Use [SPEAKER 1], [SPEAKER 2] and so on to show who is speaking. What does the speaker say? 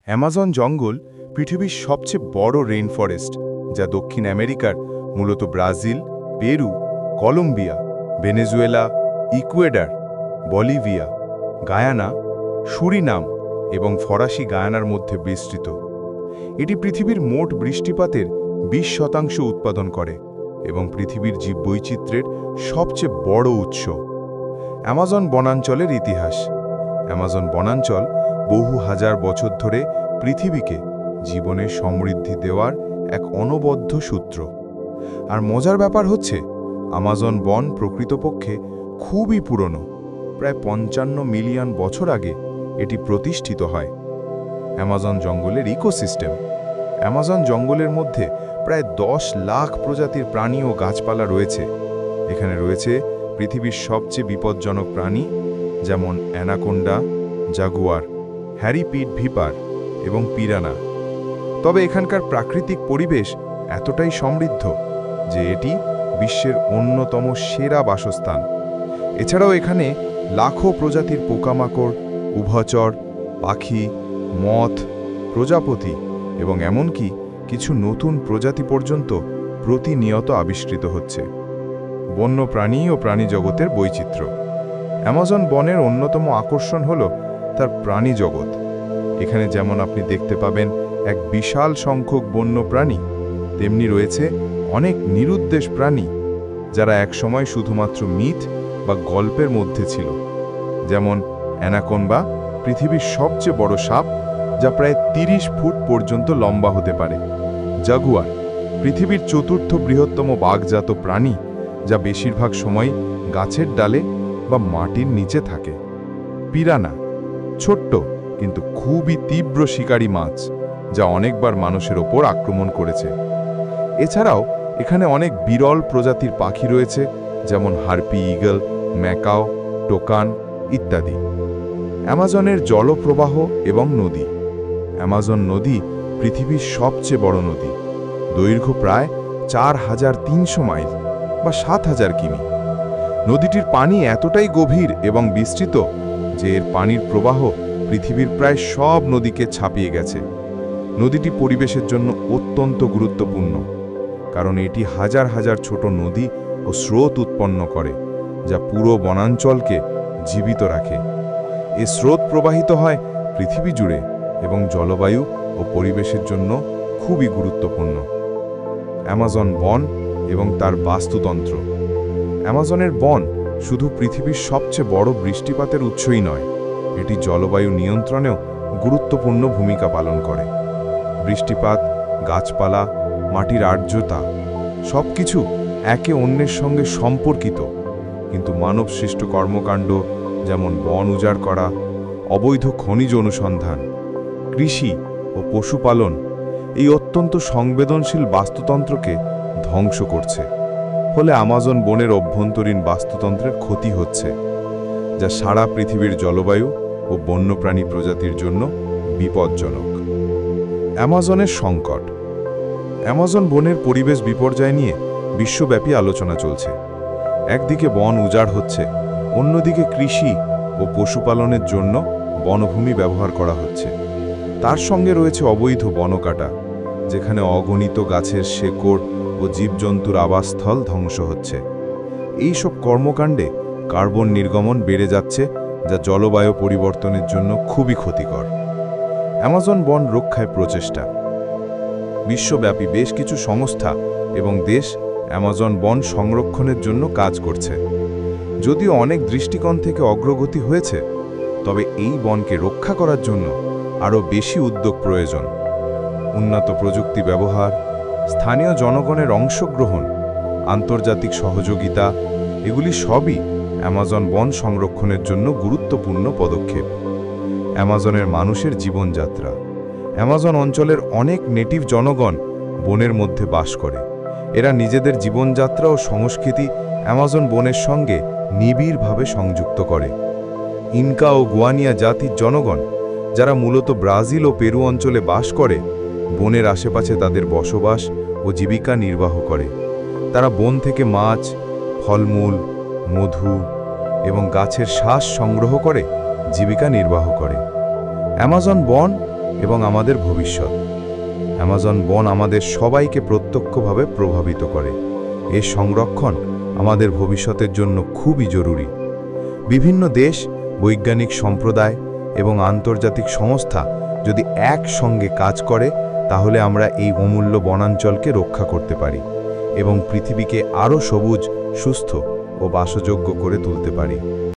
[SPEAKER 1] Amazon জঙ্গল পৃথিবীর সবচেয়ে বড় রেইন ফরেস্ট, যা দক্ষিণ আমেরিকার মূলত Brazil, Peru, Colombia, Venezuela, Ecuador, Bolivia, Guyana, Suriname এবং ফরাসি গায়ানার মধ্যে বিস্তৃত। এটি পৃথিবীর মোট বৃষ্টিপাতের 20% উৎপাদন করে এবং পৃথিবীর জীববৈচিত্র্যের সবচেয়ে বড় উৎস। অ্যামাজন বনাঞ্চলের ইতিহাস। অ্যামাজন বনাঞ্চল বহু হাজার বছর ধরে পৃথিবীকে জীবনের সমৃদ্ধি দেওয়ার এক অনবদ্য সূত্র। আর মজার ব্যাপার হচ্ছে, অ্যামাজন বন প্রকৃতপক্ষে খুবই পুরনো। প্রায় 55 মিলিয়ন বছর আগে এটি প্রতিষ্ঠিত হয়। অ্যামাজন জঙ্গলের ইকোসিস্টেম। অ্যামাজন জঙ্গলের মধ্যে প্রায় 10 লাখ প্রজাতির প্রাণী ও গাছপালা রয়েছে। এখানে রয়েছে পৃথিবীর সবচেয়ে বিপজ্জনক প্রাণী, যেমন অ্যানাকোন্ডা, জাগুয়ার, হ্যারিপিড ভিপার এবং পিরানা। তবে এখানকার প্রাকৃতিক পরিবেশ এতটাই সমৃদ্ধ যে এটি বিশ্বের অন্যতম সেরা বাসস্থান। এছাড়াও এখানে লাখো প্রজাতির পোকামাকড়, উভচর, পাখি, মথ, প্রজাপতি এবং এমনকি কিছু নতুন প্রজাতি পর্যন্ত প্রতিনিয়ত আবিষ্কৃত হচ্ছে। বন্য প্রাণী ও প্রাণী জগতের বৈচিত্র্য। অ্যামাজন বনের অন্যতম আকর্ষণ হল তার প্রাণী জগৎ। এখানে যেমন আপনি দেখতে পাবেন এক বিশাল সংখ্যক বন্য প্রাণী, তেমনি রয়েছে অনেক নিরুদ্দেশ প্রাণী যারা একসময় শুধুমাত্র মিথ বা গল্পের মধ্যে ছিল। যেমন অ্যানাকোন্ডা, পৃথিবীর সবচেয়ে বড় সাপ, যা প্রায় 30 ফুট পর্যন্ত লম্বা হতে পারে। জাগুয়ার, পৃথিবীর চতুর্থ বৃহত্তম বাঘজাত প্রাণী, যা বেশিরভাগ সময় গাছের ডালে বা মাটির নিচে থাকে। পিরানা, ছোট্ট কিন্তু খুবই তীব্র শিকারী মাছ, যা অনেকবার মানুষের ওপর আক্রমণ করেছে। এছাড়াও এখানে অনেক বিরল প্রজাতির পাখি রয়েছে, যেমন হার্পি ঈগল, ম্যাকাও, টোকান ইত্যাদি। অ্যামাজনের জলপ্রবাহ এবং নদী। অ্যামাজন নদী পৃথিবীর সবচেয়ে বড় নদী, দৈর্ঘ্য প্রায় 4300 মাইল বা 7000 কিমি। নদীটির পানি এতটাই গভীর এবং বিস্তৃত যে এর পানির প্রবাহ পৃথিবীর প্রায় সব নদীকে ছাপিয়ে গেছে। নদীটি পরিবেশের জন্য অত্যন্ত গুরুত্বপূর্ণ, কারণ এটি হাজার হাজার ছোট নদী ও স্রোত উৎপন্ন করে, যা পুরো বনাঞ্চলকে জীবিত রাখে। এ স্রোত প্রবাহিত হয় পৃথিবী জুড়ে এবং জলবায়ু ও পরিবেশের জন্য খুবই গুরুত্বপূর্ণ। অ্যামাজন বন এবং তার বাস্তুতন্ত্র। অ্যামাজনের বন শুধু পৃথিবীর সবচেয়ে বড় বৃষ্টিপাতের উৎসই নয়, এটি জলবায়ু নিয়ন্ত্রণেও গুরুত্বপূর্ণ ভূমিকা পালন করে। বৃষ্টিপাত, গাছপালা, মাটির আর্দ্রতা সবকিছু একে অন্যের সঙ্গে সম্পর্কিত, কিন্তু মানবসৃষ্ট কর্মকাণ্ড, যেমন বন উজাড় করা, অবৈধ খনিজ অনুসন্ধান, কৃষি ও পশুপালন, এই অত্যন্ত সংবেদনশীল বাস্তুতন্ত্রকে ধ্বংস করছে। ফলে অ্যামাজন বনের অভ্যন্তরীণ বাস্তুতন্ত্রের ক্ষতি হচ্ছে, যা সারা পৃথিবীর জলবায়ু ও বন্যপ্রাণী প্রজাতির জন্য বিপজ্জনক। অ্যামাজনের সংকট। অ্যামাজন বনের পরিবেশ বিপর্যয় নিয়ে বিশ্বব্যাপী আলোচনা চলছে। একদিকে বন উজাড় হচ্ছে, অন্যদিকে কৃষি ও পশুপালনের জন্য বনভূমি ব্যবহার করা হচ্ছে। তার সঙ্গে রয়েছে অবৈধ বনকাটা, যেখানে অগণিত গাছের শেকড় ও জীবজন্তুর আবাসস্থল ধ্বংস হচ্ছে। এই সব কর্মকাণ্ডে কার্বন নির্গমন বেড়ে যাচ্ছে, যা জলবায়ু পরিবর্তনের জন্য খুবই ক্ষতিকর। অ্যামাজন বন রক্ষায় প্রচেষ্টা। বিশ্বব্যাপী বেশ কিছু সংস্থা এবং দেশ অ্যামাজন বন সংরক্ষণের জন্য কাজ করছে। যদিও অনেক দৃষ্টিকোণ থেকে অগ্রগতি হয়েছে, তবে এই বনকে রক্ষা করার জন্য আরও বেশি উদ্যোগ প্রয়োজন। উন্নত প্রযুক্তি ব্যবহার, স্থানীয় জনগণের অংশগ্রহণ, আন্তর্জাতিক সহযোগিতা, এগুলি সবই অ্যামাজন বন সংরক্ষণের জন্য গুরুত্বপূর্ণ পদক্ষেপ। অ্যামাজনের মানুষের জীবনযাত্রা। অ্যামাজন অঞ্চলের অনেক নেটিভ জনগণ বনের মধ্যে বাস করে। এরা নিজেদের জীবনযাত্রা ও সংস্কৃতি অ্যামাজন বনের সঙ্গে নিবিড়ভাবে সংযুক্ত করে। ইনকা ও গুয়ানিয়া জাতির জনগণ, যারা মূলত ব্রাজিল ও পেরু অঞ্চলে বাস করে, বনের আশেপাশে তাদের বসবাস ও জীবিকা নির্বাহ করে। তারা বন থেকে মাছ, ফলমূল, মধু এবং গাছের শ্বাস সংগ্রহ করে জীবিকা নির্বাহ করে। অ্যামাজন বন এবং আমাদের ভবিষ্যৎ। অ্যামাজন বন আমাদের সবাইকে প্রত্যক্ষভাবে প্রভাবিত করে। এর সংরক্ষণ আমাদের ভবিষ্যতের জন্য খুবই জরুরি। বিভিন্ন দেশ, বৈজ্ঞানিক সম্প্রদায় এবং আন্তর্জাতিক সংস্থা যদি একসঙ্গে কাজ করে, তাহলে আমরা এই অমূল্য বনাঞ্চলকে রক্ষা করতে পারি এবং পৃথিবীকে আরও সবুজ, সুস্থ ও বাসযোগ্য করে তুলতে পারি।